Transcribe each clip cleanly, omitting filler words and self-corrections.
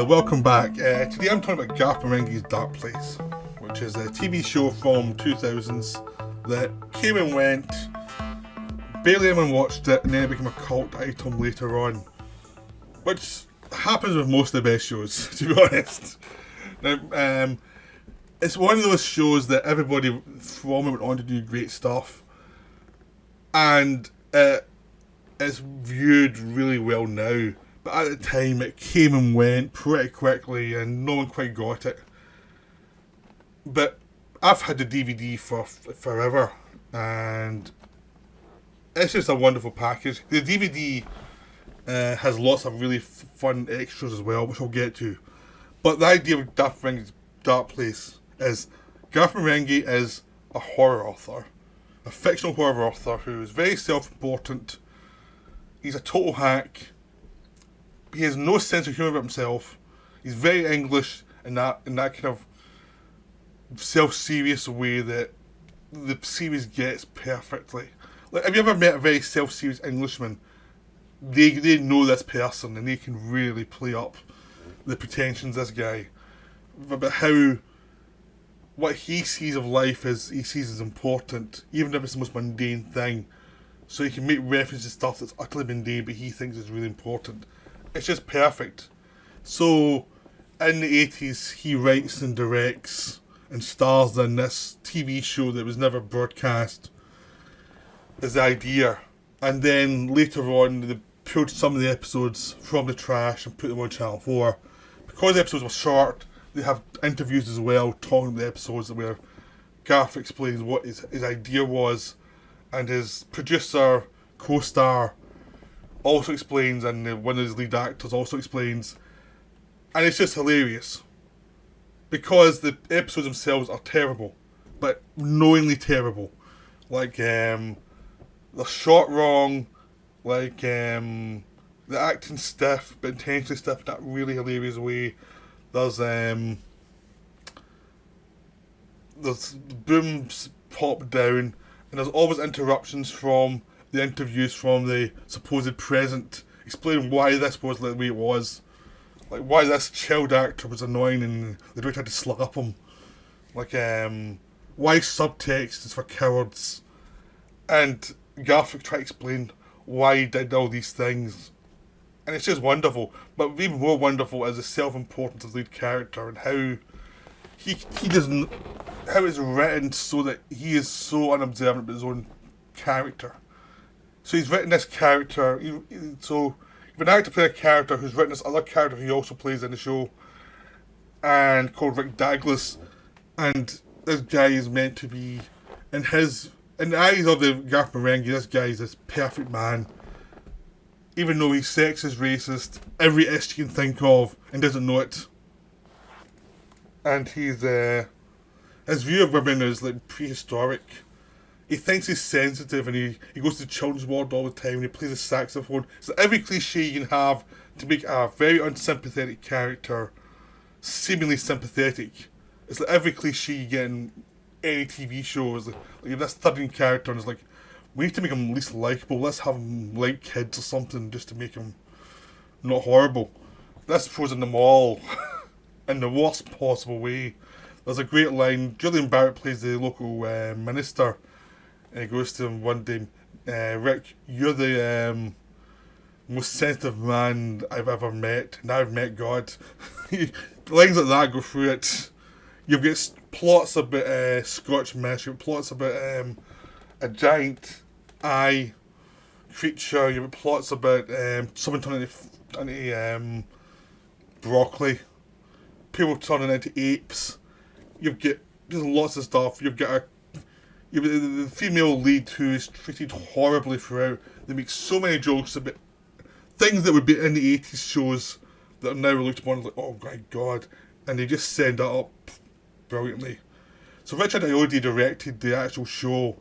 welcome back. Today I'm talking about Garth Marenghi's Dark Place, which is a TV show from 2000s that came and went, barely anyone watched it, and then it became a cult item later on, which happens with most of the best shows, to be honest. Now, it's one of those shows that everybody from it went on to do great stuff, and it's viewed really well now. But at the time, it came and went pretty quickly, and no one quite got it. But I've had the DVD for forever, and it's just a wonderful package. The DVD has lots of really fun extras as well, which I'll get to. But the idea of Garth Marenghi's Dark Place is Garth Marenghi is a horror author, a fictional horror author who is very self-important. He's a total hack. He has no sense of humour about himself. He's very English in that kind of self-serious way that the series gets perfectly. Like, have you ever met a very self-serious Englishman? They know this person and they can really play up the pretensions of this guy. About how what he sees of life is he sees as important, even if it's the most mundane thing. So he can make reference to stuff that's utterly mundane but he thinks is really important. It's just perfect. So, in the 80s, he writes and directs and stars in this TV show that was never broadcast as the idea. And then later on, they pulled some of the episodes from the trash and put them on Channel 4. Because the episodes were short, they have interviews as well, talking about the episodes where Garth explains what his idea was, and his producer, co-star, also explains, and one of his lead actors also explains, and it's just hilarious because the episodes themselves are terrible, but knowingly terrible. Like they're shot wrong, like the acting stiff, but intentionally stiff in that really hilarious way. There's booms pop down, and there's always interruptions from the interviews from the supposed present, explaining why this was the way it was, like why this child actor was annoying and the director had to slug up him, like why subtext is for cowards, and Garth tried to explain why he did all these things, and it's just wonderful. But even more wonderful is the self-importance of the lead character and how he doesn't, how it's written so that he is so unobservant of his own character. So he's written this character, so if an actor plays a character who's written this other character he also plays in the show, and called Rick Douglas, and this guy is meant to be, in the eyes of the Garth Marenghi, this guy is this perfect man. Even though he's sexist, racist, every issue you can think of, and doesn't know it. And his view of women is like prehistoric. He thinks he's sensitive, and he goes to the children's ward all the time, and he plays the saxophone. So every cliche you can have to make a very unsympathetic character seemingly sympathetic. It's like every cliche you get in any TV show is like this thudding character, and it's like, we need to make him at least likeable. Let's have him like kids or something just to make him not horrible. This throws in them all in the worst possible way. There's a great line. Julian Barrett plays the local minister. And he goes to him one day, Rick, you're the most sensitive man I've ever met. Now I've met God. Lines like that go through it. You've got plots about Scotch mist. You've got plots about a giant eye creature. You've got plots about someone turning into broccoli. People turning into apes. You've got just lots of stuff. You've got the female lead who is treated horribly throughout. They make so many jokes about things that would be in the 80s shows that are now looked upon as like, oh my god, and they just send that up brilliantly. So Richard Ayoade directed the actual show,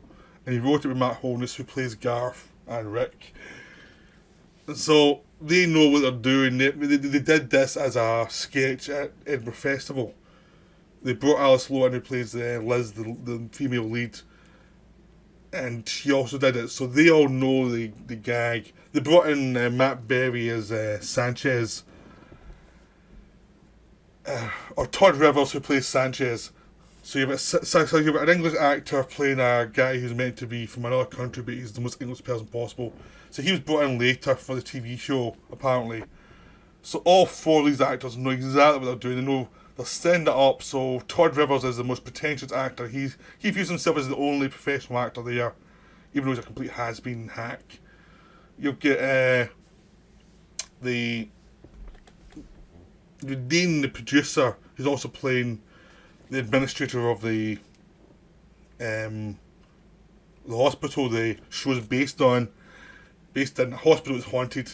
and he wrote it with Matt Holness, who plays Garth and Rick. And so they know what they're doing. They did this as a sketch at Edinburgh Festival. They brought Alice Lowe in, who plays Liz, the female lead, and she also did it, so they all know the gag. They brought in Matt Berry as Sanchez, or Todd Rivers, who plays Sanchez. So you've got an English actor playing a guy who's meant to be from another country, but he's the most English person possible. So he was brought in later for the TV show, apparently. So all four of these actors know exactly what they're doing. They know they're setting it up. So Todd Rivers is the most pretentious actor. He views himself as the only professional actor there, even though he's a complete has-been hack. You'll get the Dean, the producer, who's also playing the administrator of the hospital the show is based in. The hospital is haunted.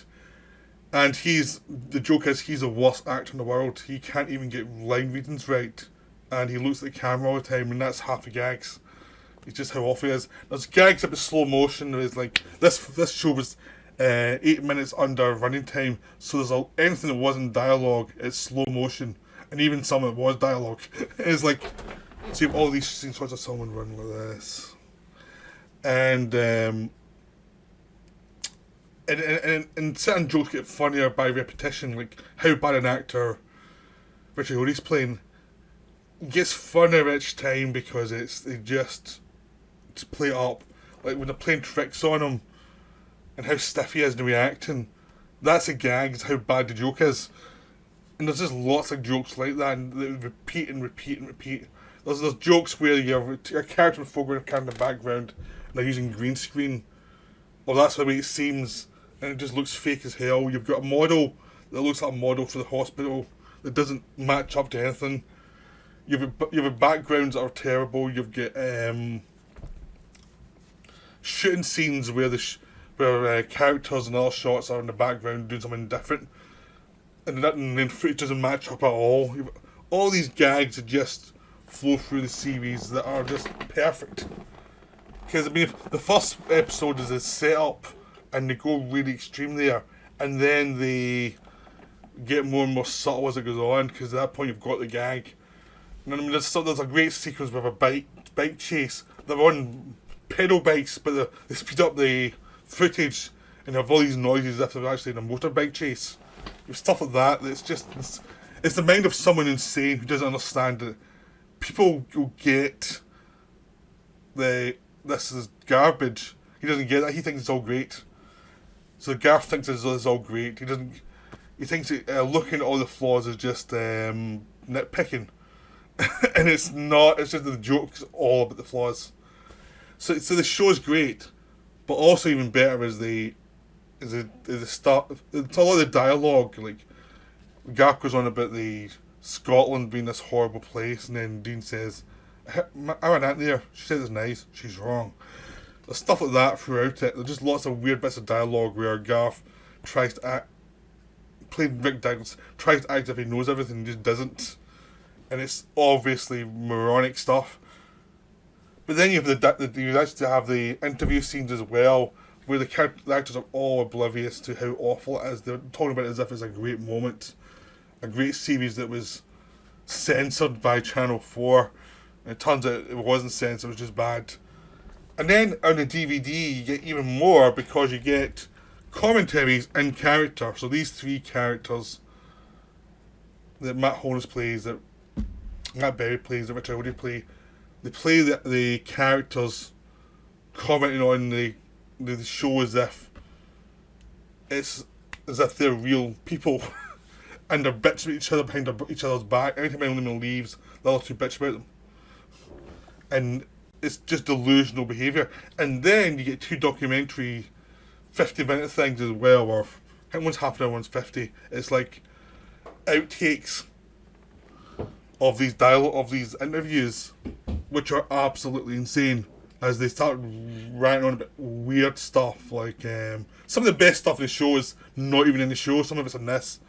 And the joke is he's the worst actor in the world. He can't even get line readings right. And he looks at the camera all the time, and that's half the gags. It's just how awful he is. There's gags up in slow motion. It's like, this show was 8 minutes under running time, so anything that wasn't dialogue, it's slow motion. And even some of it was dialogue. It's like, so you have all these scenes of someone running like this. And certain jokes get funnier by repetition, like how bad an actor Richard Odie's playing gets funnier each time because they just play it up. Like when they're playing tricks on him and how stiff he is in reacting, that's a gag, it's how bad the joke is. And there's just lots of jokes like that, and they repeat and repeat and repeat. There's jokes where you have a character in the foreground, a character in the background, and they're using green screen. Well, that's the way it seems, and it just looks fake as hell. You've got a model that looks like a model for the hospital that doesn't match up to anything. You have backgrounds that are terrible. You've got shooting scenes where characters and other shots are in the background doing something different, and then footage doesn't match up at all. All these gags that just flow through the series that are just perfect. Because, I mean, the first episode is a setup, and they go really extreme there, and then they get more and more subtle as it goes on, because at that point you've got the gag. And I mean, there's a great sequence with a bike chase. They're on pedal bikes, but they speed up the footage, and they have all these noises as if they're actually in a motorbike chase. With stuff like that, it's the mind of someone insane who doesn't understand that people will get this is garbage. He doesn't get that. He thinks it's all great. So Garth thinks it's all great. He thinks looking at all the flaws is just nitpicking. And it's not. It's just the joke's all about the flaws. So the show's great, but also even better is the start. It's a lot of the dialogue. Like Garth goes on about the Scotland being this horrible place, and then Dean says, "I went out there. She said it's nice. She's wrong." There's stuff like that throughout it. There's just lots of weird bits of dialogue where Garth tries to act, playing Rick Douglas, tries to act as if he knows everything and just doesn't. And it's obviously moronic stuff. But then you actually have the interview scenes as well, where the actors are all oblivious to how awful it is. They're talking about it as if it's a great moment, a great series that was censored by Channel 4. And it turns out it wasn't censored, it was just bad. And then on the DVD you get even more, because you get commentaries in character. So these three characters that Matt Holmes plays, that Matt Berry plays, that Richard Odie play, they play the characters commenting on the show as if they're real people. And they're bitching at each other behind each other's back. Anytime one of them leaves, the other two bitch about them. And it's just delusional behaviour. And then you get two documentary 50-minute things as well, or I think one's half an hour, one's 50. It's like outtakes of these interviews, which are absolutely insane, as they start ranting on about weird stuff. Like some of the best stuff in the show is not even in the show. Some of it's in this.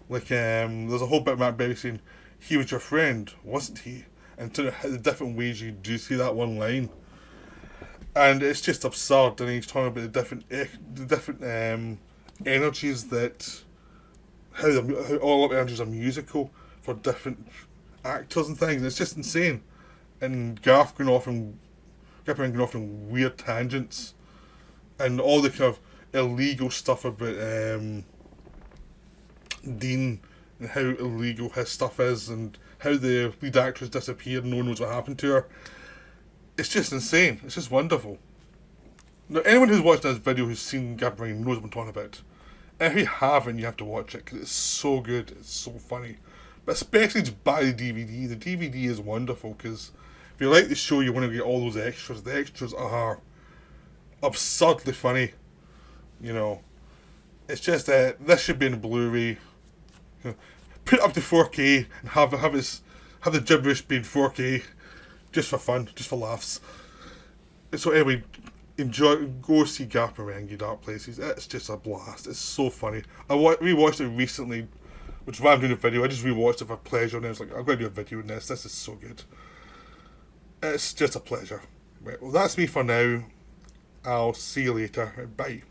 Like there's a whole bit of Matt Berry saying, "He was your friend, wasn't he?" And to the different ways you do see that one line, and it's just absurd. And he's talking about the different energies that how all of the energies are musical for different actors and things. It's just insane. And Garth going off on weird tangents, and all the kind of illegal stuff about Dean and how illegal his stuff is, and how the lead actress disappeared and no one knows what happened to her. It's just insane. It's just wonderful. Now, anyone who's watching this video who's seen Garth Marenghi knows what I'm talking about. And if you haven't, you have to watch it because it's so good. It's so funny. But especially to buy the DVD. The DVD is wonderful because if you like the show, you want to get all those extras. The extras are absurdly funny. You know, it's just that this should be in Blu-ray. Put it up to 4K and have the gibberish be in 4K, just for fun, just for laughs. So anyway, go see Garth Marenghi Dark Places. It's just a blast. It's so funny. I rewatched it recently, which is why I'm doing a video. I just rewatched it for pleasure, and I was like, I'm going to do a video on this. This is so good. It's just a pleasure. Right, well, that's me for now. I'll see you later. Bye.